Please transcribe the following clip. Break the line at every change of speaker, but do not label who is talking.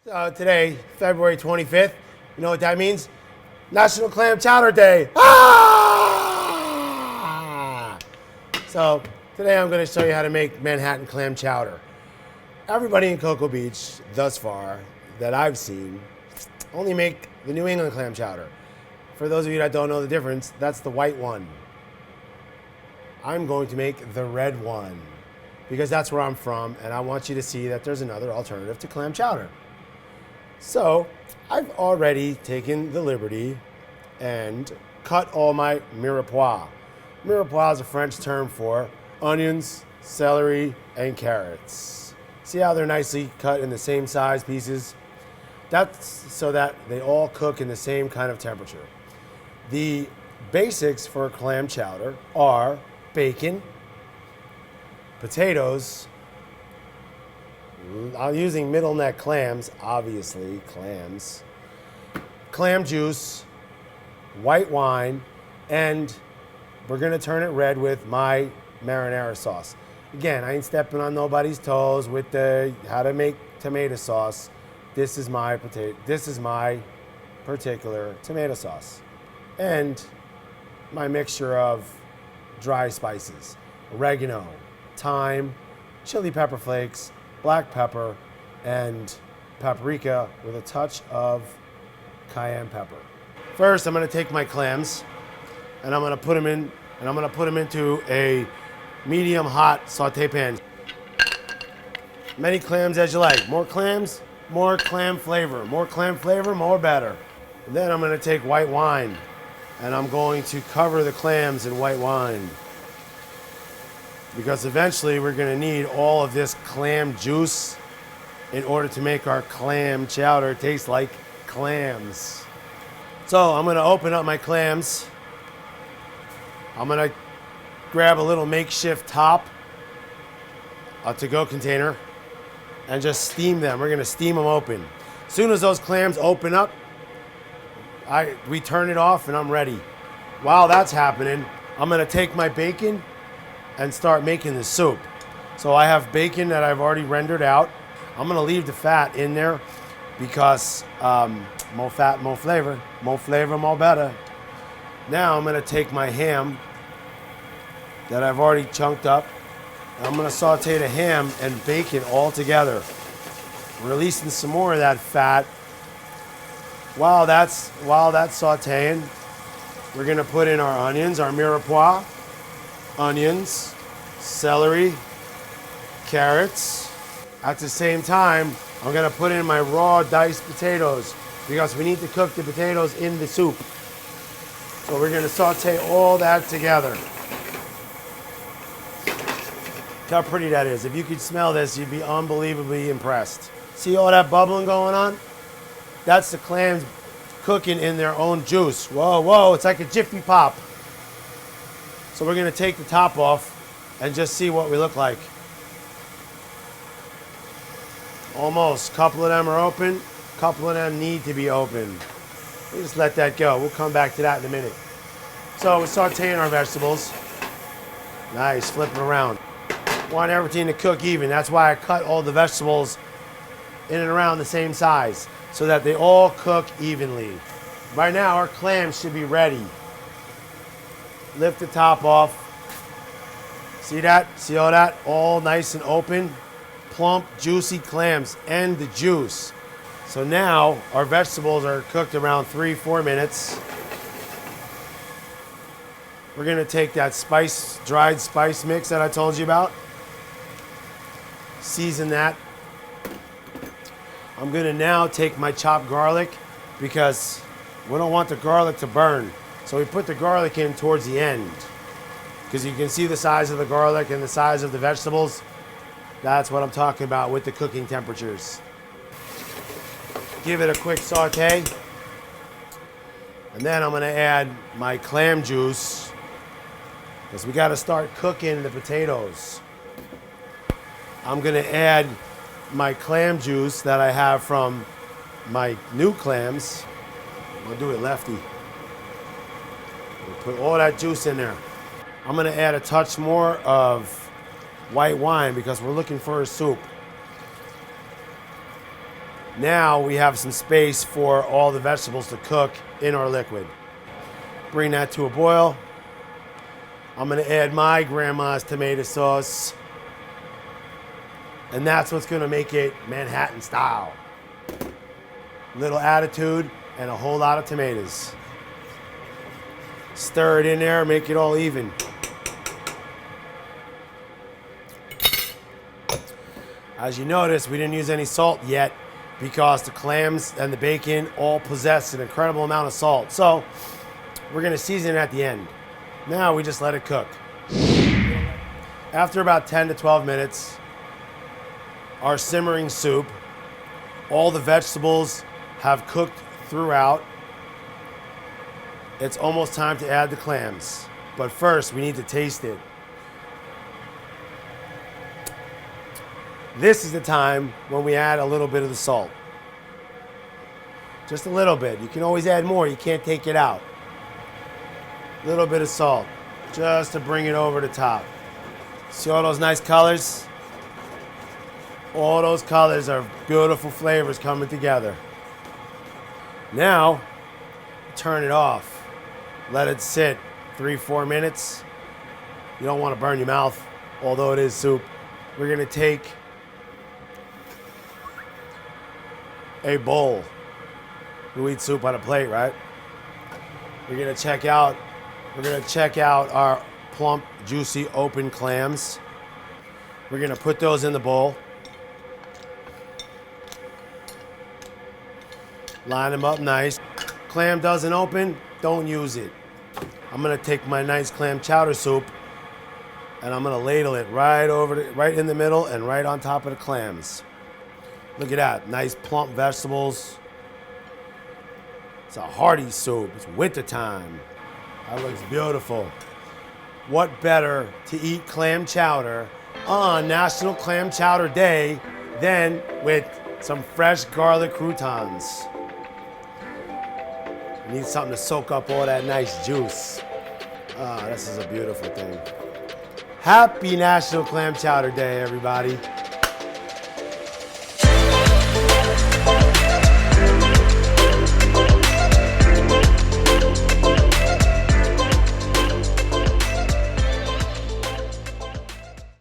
Today, February 25th, you know what that means? National Clam Chowder Day. Ah! So today I'm going to show you how to make Manhattan Clam Chowder. Everybody in Cocoa Beach thus far that I've seen only make the New England Clam Chowder. For those of you that don't know the difference, that's the white one. I'm going to make the red one because that's where I'm from, and I want you to see that there's another alternative to clam chowder. So I've already taken the liberty and cut all my mirepoix. Mirepoix is a French term for onions, celery, and carrots. See how they're nicely cut in the same size pieces? That's so that they all cook in the same kind of temperature. The basics for clam chowder are bacon, potatoes. I'm using middle neck clams, obviously, clams. Clam juice, white wine, and we're gonna turn it red with my marinara sauce. Again, I ain't stepping on nobody's toes with the how to make tomato sauce. This is my particular tomato sauce. And my mixture of dry spices, oregano, thyme, chili pepper flakes, black pepper, and paprika with a touch of cayenne pepper. First, I'm going to take my clams and I'm going to put them in, and I'm going to put them into a medium hot sauté pan. Many clams as you like. More clams, more clam flavor. More clam flavor, more better. And then I'm going to take white wine and I'm going to cover the clams in white wine, because eventually we're going to need all of this clam juice in order to make our clam chowder taste like clams. So I'm going to open up my clams. I'm going to grab a little makeshift top, a to-go container, and just steam them. We're going to steam them open. As soon as those clams open up, we turn it off and I'm ready. While that's happening, I'm going to take my bacon and start making the soup. So I have bacon that I've already rendered out. I'm gonna leave the fat in there because more fat, more flavor, more better. Now I'm gonna take my ham that I've already chunked up, and I'm gonna saute the ham and bacon all together, releasing some more of that fat. While that's sauteing, we're gonna put in our onions, our mirepoix, onions, celery, carrots. At the same time, I'm gonna put in my raw diced potatoes because we need to cook the potatoes in the soup. So we're gonna saute all that together. Look how pretty that is. If you could smell this, you'd be unbelievably impressed. See all that bubbling going on? That's the clams cooking in their own juice. Whoa, whoa, it's like a Jiffy Pop. So we're gonna take the top off and just see what we look like. Almost. A couple of them are open. A couple of them need to be open. We just let that go. We'll come back to that in a minute. So we're sauteing our vegetables. Nice, flipping around. Want everything to cook even. That's why I cut all the vegetables in and around the same size so that they all cook evenly. By now our clams should be ready. Lift the top off. See that? See all that? All nice and open. Plump, juicy clams and the juice. So now our vegetables are cooked around 3-4 minutes. We're gonna take that dried spice mix that I told you about. Season that. I'm gonna now take my chopped garlic because we don't want the garlic to burn. So we put the garlic in towards the end because you can see the size of the garlic and the size of the vegetables. That's what I'm talking about with the cooking temperatures. Give it a quick saute. And then I'm gonna add my clam juice because we gotta start cooking the potatoes. I'm gonna add my clam juice that I have from my new clams. I'm gonna do it lefty. Put all that juice in there. I'm gonna add a touch more of white wine because we're looking for a soup. Now we have some space for all the vegetables to cook in our liquid. Bring that to a boil. I'm gonna add my grandma's tomato sauce. And that's what's gonna make it Manhattan style. Little attitude and a whole lot of tomatoes. Stir it in there, make it all even. As you notice, we didn't use any salt yet because the clams and the bacon all possess an incredible amount of salt. So we're gonna season it at the end. Now we just let it cook. After about 10 to 12 minutes, our simmering soup, all the vegetables have cooked throughout. It's almost time to add the clams. But first, we need to taste it. This is the time when we add a little bit of the salt. Just a little bit. You can always add more. You can't take it out. A little bit of salt, just to bring it over the top. See all those nice colors? All those colors are beautiful flavors coming together. Now, turn it off. Let it sit 3-4 minutes. You don't want to burn your mouth, although it is soup. We're gonna take a bowl. You eat soup on a plate, right? We're gonna check out our plump, juicy, open clams. We're gonna put those in the bowl. Line them up nice. Clam doesn't open, don't use it. I'm gonna take my nice clam chowder soup and I'm gonna ladle it right in the middle and right on top of the clams. Look at that, nice plump vegetables. It's a hearty soup, it's winter time. That looks beautiful. What better to eat clam chowder on National Clam Chowder Day than with some fresh garlic croutons. You need something to soak up all that nice juice. Ah, this is a beautiful thing. Happy National Clam Chowder Day, everybody.